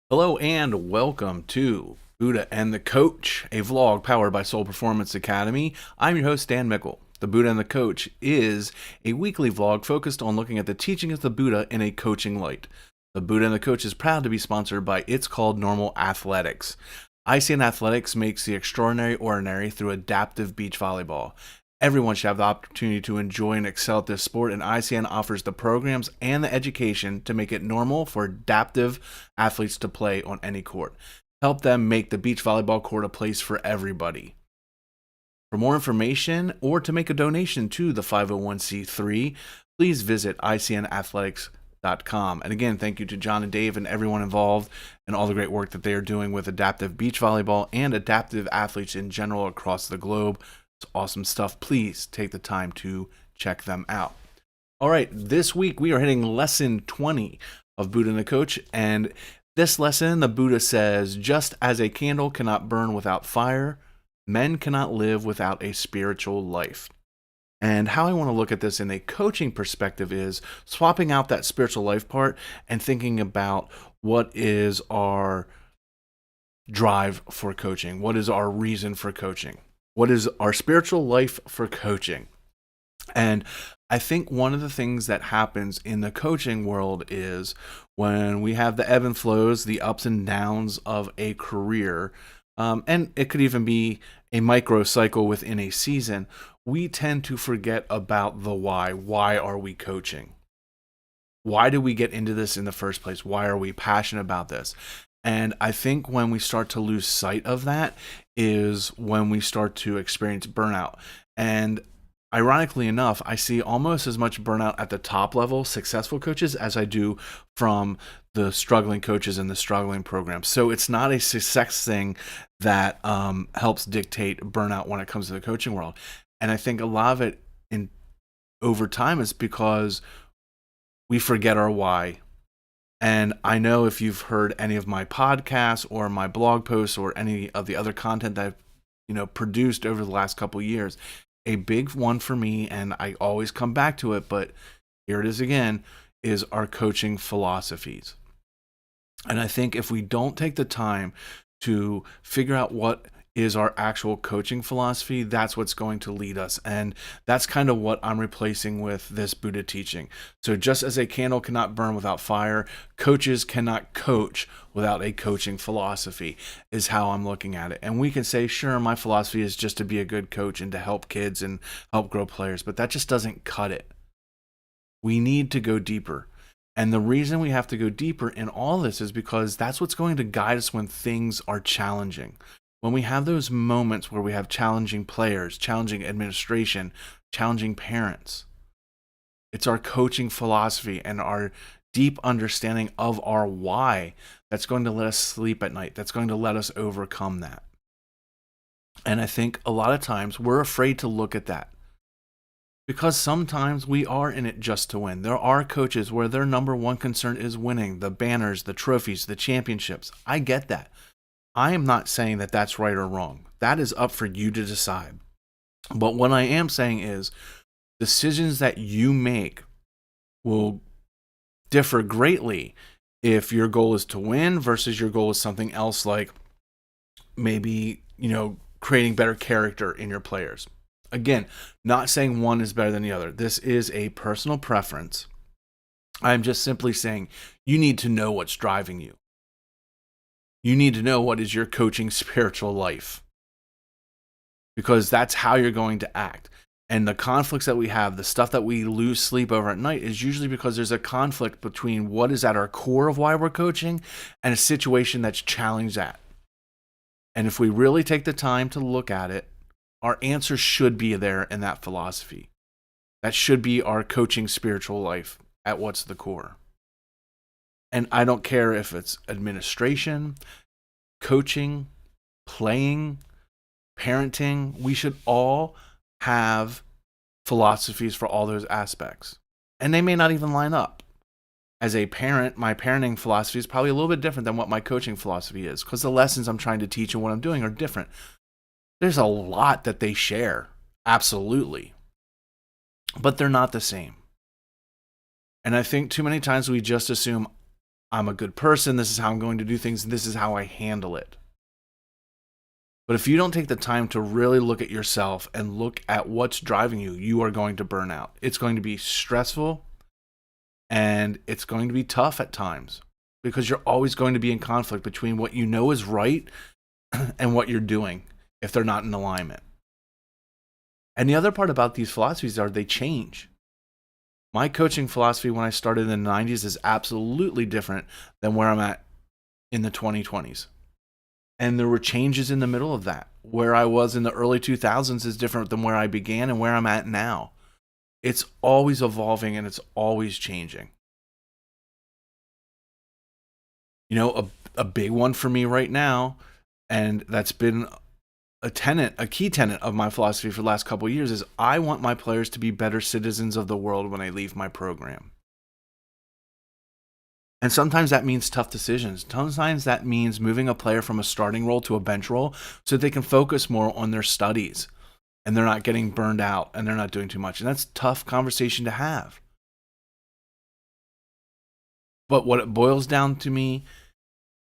Hello and welcome to Buddha and the Coach, a vlog powered by Soul Performance Academy. I'm your host, Dan Mickle. The Buddha and the Coach is a weekly vlog focused on looking at the teaching of the Buddha in a coaching light. The Buddha and the Coach is proud to be sponsored by It's Called Normal Athletics. ICN Athletics makes the extraordinary ordinary through adaptive beach volleyball. Everyone should have the opportunity to enjoy and excel at this sport, and ICN offers the programs and the education to make it normal for adaptive athletes to play on any court. Help them make the beach volleyball court a place for everybody. For more information or to make a donation to the 501c3, please visit icnathletics.com. And again, thank you to John and Dave and everyone involved and all the great work that they are doing with adaptive beach volleyball and adaptive athletes in general across the globe. It's awesome stuff. Please take the time to check them out. All right, this week we are hitting lesson 20 of Buddha and the Coach. And this lesson, the Buddha says, just as a candle cannot burn without fire, men cannot live without a spiritual life. And how I want to look at this in a coaching perspective is swapping out that spiritual life part and thinking about what is our drive for coaching? What is our reason for coaching? What is our spiritual life for coaching? And I think one of the things that happens in the coaching world is when we have the ebb and flows, the ups and downs of a career, and it could even be a micro cycle within a season, we tend to forget about the why. Why are we coaching? Why do we get into this in the first place? Why are we passionate about this? And I think when we start to lose sight of that is when we start to experience burnout. And ironically enough, I see almost as much burnout at the top level, successful coaches, as I do from the struggling coaches in the struggling programs. So it's not a success thing that helps dictate burnout when it comes to the coaching world. And I think a lot of it over time is because we forget our why. And I know if you've heard any of my podcasts or my blog posts or any of the other content that I've produced over the last couple of years, a big one for me, and I always come back to it, but here it is again, is our coaching philosophies. And I think if we don't take the time to figure out what is our actual coaching philosophy, that's what's going to lead us. And that's kind of what I'm replacing with this Buddha teaching. So just as a candle cannot burn without fire, coaches cannot coach without a coaching philosophy, is how I'm looking at it. And we can say, sure, my philosophy is just to be a good coach and to help kids and help grow players, but that just doesn't cut it. We need to go deeper. And the reason we have to go deeper in all this is because that's what's going to guide us when things are challenging. When we have those moments where we have challenging players, challenging administration, challenging parents, it's our coaching philosophy and our deep understanding of our why that's going to let us sleep at night, that's going to let us overcome that. And I think a lot of times we're afraid to look at that because sometimes we are in it just to win. There are coaches where their number one concern is winning, the banners, the trophies, the championships. I get that. I am not saying that that's right or wrong. That is up for you to decide. But what I am saying is decisions that you make will differ greatly if your goal is to win versus your goal is something else, like maybe, creating better character in your players. Again, not saying one is better than the other. This is a personal preference. I'm just simply saying you need to know what's driving you. You need to know what is your coaching spiritual life, because that's how you're going to act. And the conflicts that we have, the stuff that we lose sleep over at night, is usually because there's a conflict between what is at our core of why we're coaching and a situation that's challenged that. And if we really take the time to look at it, our answer should be there in that philosophy. That should be our coaching spiritual life at what's the core. And I don't care if it's administration, coaching, playing, parenting. We should all have philosophies for all those aspects. And they may not even line up. As a parent, my parenting philosophy is probably a little bit different than what my coaching philosophy is, because the lessons I'm trying to teach and what I'm doing are different. There's a lot that they share, absolutely. But they're not the same. And I think too many times we just assume I'm a good person. This is how I'm going to do things. This is how I handle it. But if you don't take the time to really look at yourself and look at what's driving you, you are going to burn out. It's going to be stressful and it's going to be tough at times because you're always going to be in conflict between what you know is right and what you're doing if they're not in alignment. And the other part about these philosophies are they change. My coaching philosophy when I started in the 90s is absolutely different than where I'm at in the 2020s. And there were changes in the middle of that. Where I was in the early 2000s is different than where I began and where I'm at now. It's always evolving and it's always changing. You know, a big one for me right now, and that's been a key tenet of my philosophy for the last couple of years, is I want my players to be better citizens of the world when they leave my program. And sometimes that means tough decisions. Sometimes that means moving a player from a starting role to a bench role so that they can focus more on their studies and they're not getting burned out and they're not doing too much. And that's a tough conversation to have. But what it boils down to me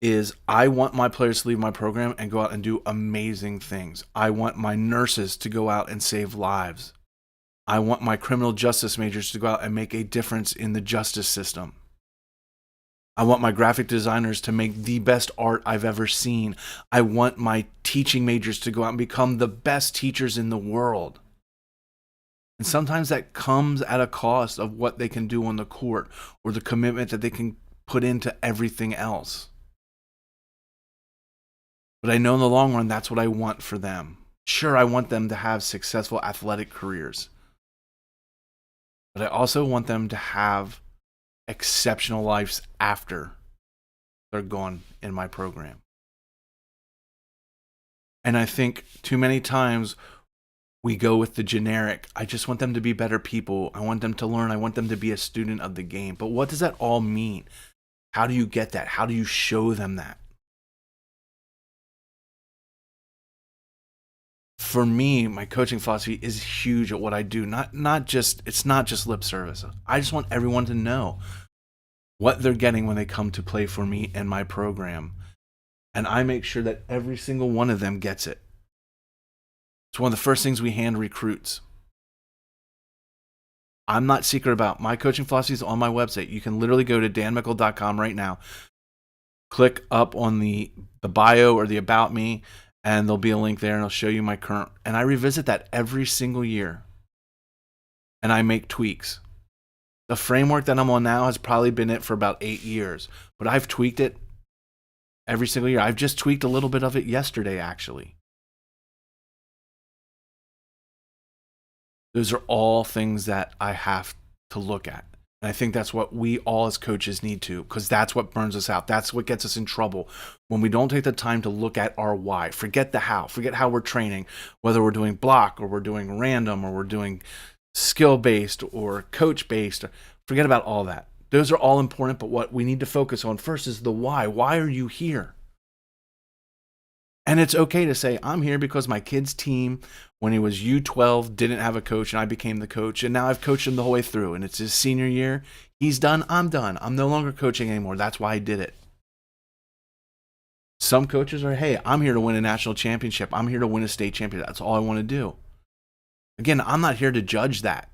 is I want my players to leave my program and go out and do amazing things. I want my nurses to go out and save lives. I want my criminal justice majors to go out and make a difference in the justice system. I want my graphic designers to make the best art I've ever seen. I want my teaching majors to go out and become the best teachers in the world. And sometimes that comes at a cost of what they can do on the court or the commitment that they can put into everything else. But I know in the long run, that's what I want for them. Sure, I want them to have successful athletic careers. But I also want them to have exceptional lives after they're gone in my program. And I think too many times we go with the generic, I just want them to be better people. I want them to learn. I want them to be a student of the game. But what does that all mean? How do you get that? How do you show them that? For me, my coaching philosophy is huge at what I do. It's not just lip service. I just want everyone to know what they're getting when they come to play for me and my program. And I make sure that every single one of them gets it. It's one of the first things we hand recruits. I'm not secret about my coaching philosophies on my website. You can literally go to danmickle.com right now, click up on the bio or the about me, and there'll be a link there and I'll show you my current. And I revisit that every single year. And I make tweaks. The framework that I'm on now has probably been it for about 8 years. But I've tweaked it every single year. I've just tweaked a little bit of it yesterday, actually. Those are all things that I have to look at. And I think that's what we all as coaches need to, because that's what burns us out. That's what gets us in trouble. When we don't take the time to look at our why, forget the how, forget how we're training, whether we're doing block or we're doing random or we're doing skill-based or coach-based, forget about all that. Those are all important, but what we need to focus on first is the why. Why are you here? And it's okay to say, I'm here because my kid's team, when he was U12, didn't have a coach, and I became the coach, and now I've coached him the whole way through, and it's his senior year. He's done, I'm done. I'm no longer coaching anymore. That's why I did it. Some coaches are, hey, I'm here to win a national championship. I'm here to win a state championship. That's all I want to do. Again, I'm not here to judge that.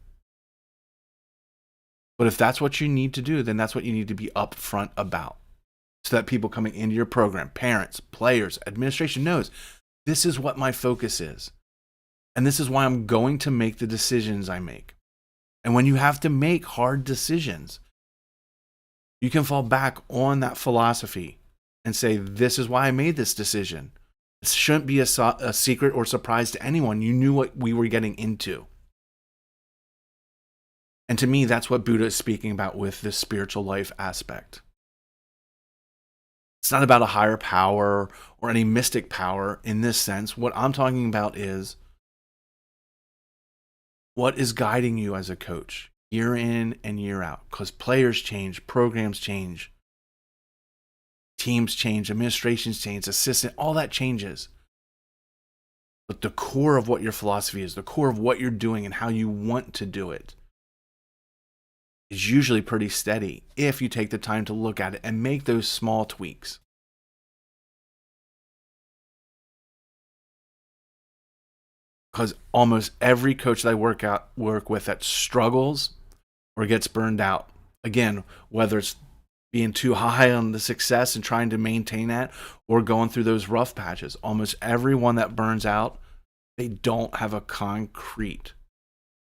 But if that's what you need to do, then that's what you need to be upfront about. So that people coming into your program, parents, players, administration knows this is what my focus is. And this is why I'm going to make the decisions I make. And when you have to make hard decisions, you can fall back on that philosophy and say, this is why I made this decision. It shouldn't be a secret or surprise to anyone. You knew what we were getting into. And to me, that's what Buddha is speaking about with this spiritual life aspect. It's not about a higher power or any mystic power in this sense. What I'm talking about is what is guiding you as a coach year in and year out. Because players change, programs change, teams change, administrations change, assistant, all that changes. But the core of what your philosophy is, the core of what you're doing and how you want to do it is usually pretty steady if you take the time to look at it and make those small tweaks. Because almost every coach that I work with that struggles or gets burned out, again, whether it's being too high on the success and trying to maintain that, or going through those rough patches, almost everyone that burns out, they don't have a concrete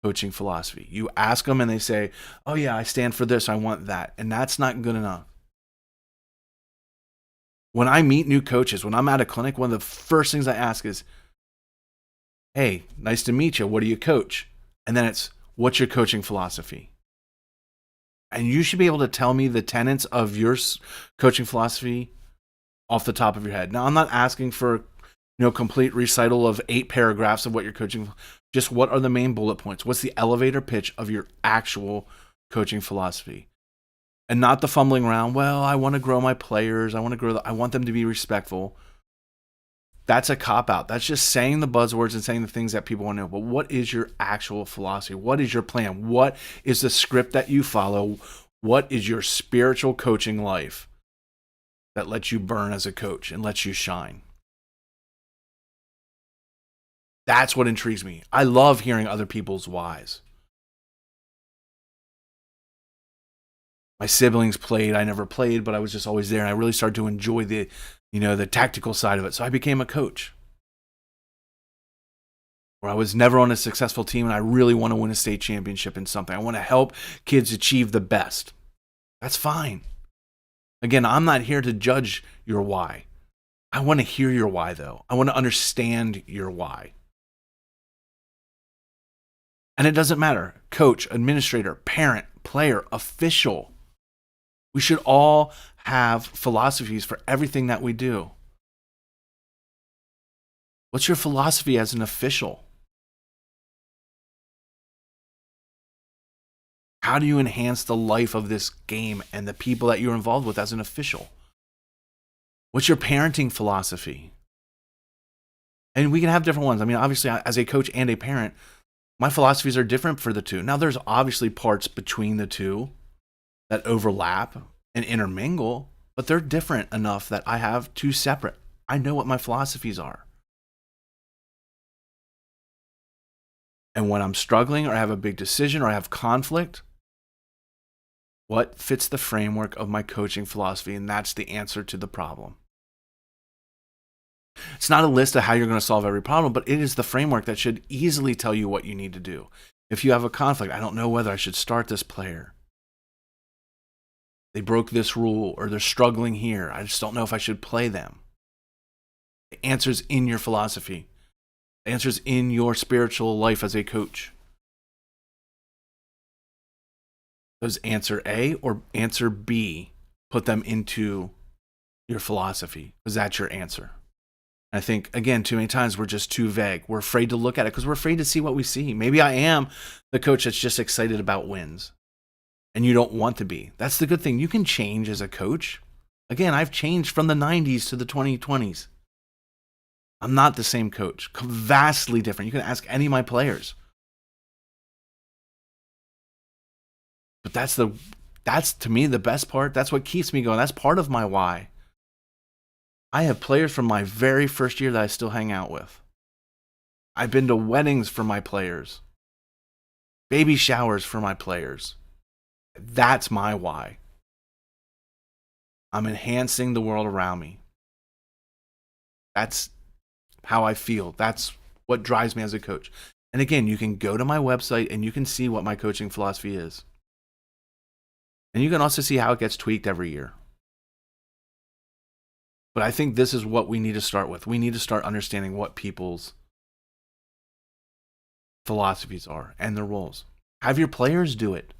coaching philosophy. You ask them and they say, oh yeah, I stand for this, I want that. And that's not good enough. When I meet new coaches, when I'm at a clinic, one of the first things I ask is, hey, nice to meet you. What do you coach? And then it's, what's your coaching philosophy? And you should be able to tell me the tenets of your coaching philosophy off the top of your head. Now, I'm not asking for complete recital of 8 paragraphs of what you're coaching. Just what are the main bullet points? What's the elevator pitch of your actual coaching philosophy? And not the fumbling around, well, I want to grow my players. I want them to be respectful. That's a cop-out. That's just saying the buzzwords and saying the things that people want to know. But what is your actual philosophy? What is your plan? What is the script that you follow? What is your spiritual coaching life that lets you burn as a coach and lets you shine? That's what intrigues me. I love hearing other people's whys. My siblings played. I never played, but I was just always there. And I really started to enjoy the tactical side of it. So I became a coach. Or I was never on a successful team and I really want to win a state championship in something. I want to help kids achieve the best. That's fine. Again, I'm not here to judge your why. I want to hear your why, though. I want to understand your why. And it doesn't matter. Coach, administrator, parent, player, official. We should all have philosophies for everything that we do. What's your philosophy as an official? How do you enhance the life of this game and the people that you're involved with as an official? What's your parenting philosophy? And we can have different ones. I mean, obviously, as a coach and a parent, my philosophies are different for the two. Now, there's obviously parts between the two that overlap and intermingle, but they're different enough that I have two separate. I know what my philosophies are. And when I'm struggling or I have a big decision or I have conflict, what fits the framework of my coaching philosophy? And that's the answer to the problem. It's not a list of how you're going to solve every problem, but it is the framework that should easily tell you what you need to do. If you have a conflict, I don't know whether I should start this player. They broke this rule or they're struggling here. I just don't know if I should play them. The answer's in your philosophy. The answer's in your spiritual life as a coach. Does answer A or answer B put them into your philosophy? Because that's your answer. I think, again, too many times we're just too vague. We're afraid to look at it because we're afraid to see what we see. Maybe I am the coach that's just excited about wins and you don't want to be. That's the good thing. You can change as a coach. Again, I've changed from the 90s to the 2020s. I'm not the same coach. Vastly different. You can ask any of my players. But that's to me the best part. That's what keeps me going. That's part of my why. I have players from my very first year that I still hang out with. I've been to weddings for my players. Baby showers for my players. That's my why. I'm enhancing the world around me. That's how I feel. That's what drives me as a coach. And again, you can go to my website and you can see what my coaching philosophy is. And you can also see how it gets tweaked every year. But I think this is what we need to start with. We need to start understanding what people's philosophies are and their roles. Have your players do it.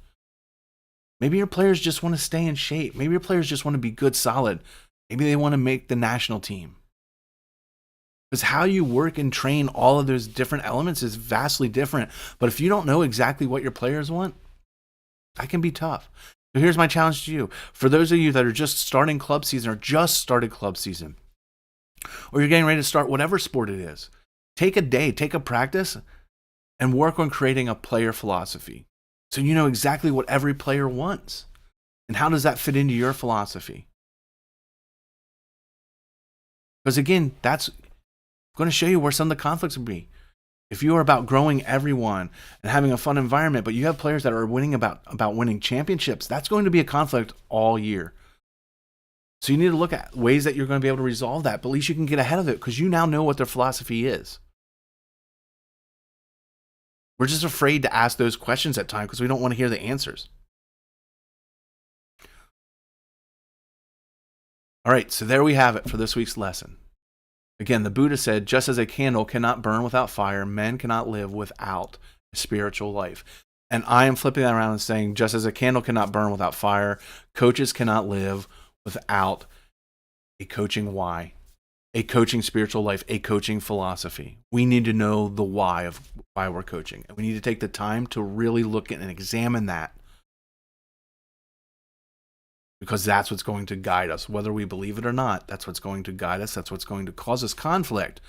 Maybe your players just want to stay in shape. Maybe your players just want to be good, solid. Maybe they want to make the national team. Because how you work and train all of those different elements is vastly different. But if you don't know exactly what your players want, that can be tough. So here's my challenge to you. For those of you that are just starting club season or just started club season, or you're getting ready to start whatever sport it is, take a day, take a practice, and work on creating a player philosophy. So you know exactly what every player wants. And how does that fit into your philosophy? Because again, that's going to show you where some of the conflicts will be. If you are about growing everyone and having a fun environment, but you have players that are winning about winning championships, that's going to be a conflict all year. So you need to look at ways that you're going to be able to resolve that, but at least you can get ahead of it because you now know what their philosophy is. We're just afraid to ask those questions at times because we don't want to hear the answers. All right, so there we have it for this week's lesson. Again, the Buddha said, just as a candle cannot burn without fire, men cannot live without a spiritual life. And I am flipping that around and saying, just as a candle cannot burn without fire, coaches cannot live without a coaching why, a coaching spiritual life, a coaching philosophy. We need to know the why of why we're coaching. And we need to take the time to really look at and examine that. Because that's what's going to guide us. Whether we believe it or not, that's what's going to guide us. That's what's going to cause us conflict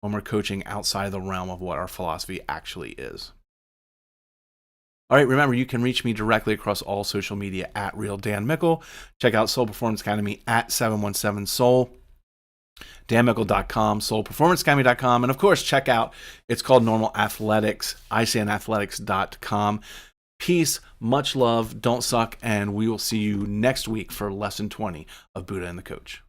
when we're coaching outside the realm of what our philosophy actually is. All right, remember, you can reach me directly across all social media at Real Dan Mickle. Check out Soul Performance Academy at 717-SOUL. DanMickle.com, SoulPerformanceAcademy.com, and of course, check out, it's called Normal Athletics, ICNathletics.com. Peace, much love, don't suck, and we will see you next week for Lesson 20 of Buddha and the Coach.